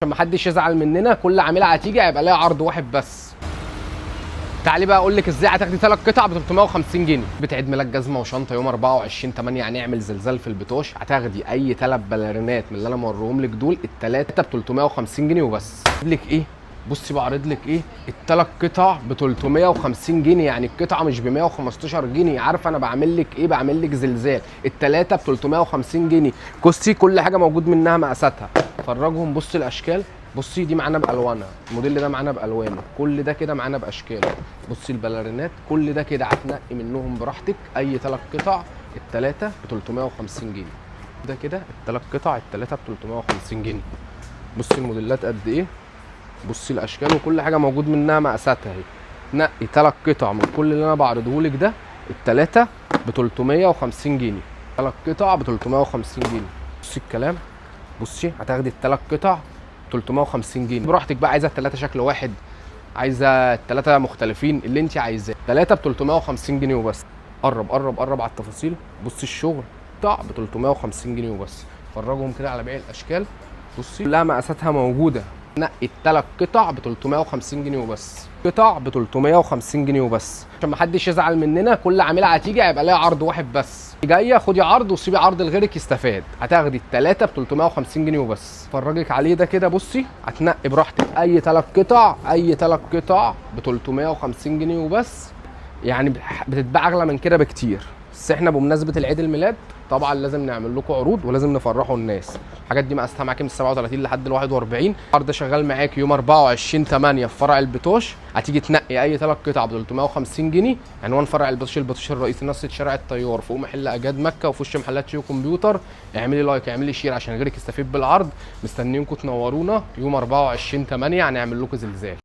عشان محدش يزعل مننا، كل عميله هتيجي هيبقى ليها عرض واحد بس. تعالي بقى اقول لك ازاي هتاخدي 3 قطع ب 350 جنيه. بتعيد ميلاد جزمه وشنطه يوم 24/8 هنعمل زلزال في البتوش. هتاخدي اي 3 باليرينات من اللي انا موريهم لك دول، الثلاثه ب 350 جنيه وبس. اجيب لك ايه؟ بصي بعرض لك ايه؟ الثلاث قطع ب 350 جنيه، يعني القطعه مش ب 115 جنيه. عارفه انا بعمل لك ايه؟ بعمل لك زلزال. الثلاثه ب 350 جنيه. بصي كل حاجه موجود منها مقاساتها. فرجهم. بصي الاشكال، بصي دي معانا بالوانها، الموديل ده معانا بالوانه، كل ده كده معانا باشكاله. بصي الباليرينات كل ده كده هتنقي منهم براحتك اي 3 قطع، الثلاثه ب 350 جنيه. ده كده الثلاث قطع الثلاثه ب 350 جنيه. بصي الموديلات قد ايه، بصي الاشكال وكل حاجه موجود منها مقاساتها اهي. نقي 3 قطع من كل اللي انا بعرضه لك ده، الثلاثه ب 350 جنيه. 3 قطع ب 350 جنيه. بصي الكلام، بصي هتاخدي الثلاث قطع 350 جنيه براحتك بقى. عايزه الثلاثه شكل واحد، عايزه الثلاثه مختلفين، اللي انت عايزاه. ثلاثه ب 350 جنيه وبس. قرب قرب قرب على التفاصيل. بصي الشغل قطع ب 350 جنيه وبس. فرجهم كده على باقي الاشكال. بصي كلها مقاساتها موجوده. نقي الثلاث قطع ب 350 جنيه وبس. قطع ب 350 جنيه وبس، عشان محدش يزعل مننا، كل عميله هتيجي هيبقى ليها عرض واحد بس. جايه خدي عرض وسيبي عرض لغيرك يستفاد. هتاخدي الثلاثه ب 350 جنيه وبس. فرجك عليه ده كده. بصي هتنقي براحتك اي 3 قطع، اي 3 قطع ب 350 جنيه وبس. يعني بتتباع اغلى من كده بكتير، بس احنا بمناسبه العيد الميلاد طبعا لازم نعمل لكم عروض ولازم نفرحوا الناس. الحاجات دي مقاساتها معاكي من 37 لحد ال 41. العرض ده شغال معاكي يوم 24/8 في فرع البتوش. هتيجي تنقي اي 3 قطع ب 350 جنيه. عنوان فرع البتوش، البتوش الرئيسي نص شارع الطيار فوق محل اجاد مكه، وفي وش محلات شيو كمبيوتر. اعملي لايك، اعملي شير عشان غيرك يستفيد بالعرض. مستنيينكم تنورونا يوم 24/8 هنعمل لكم زلزال.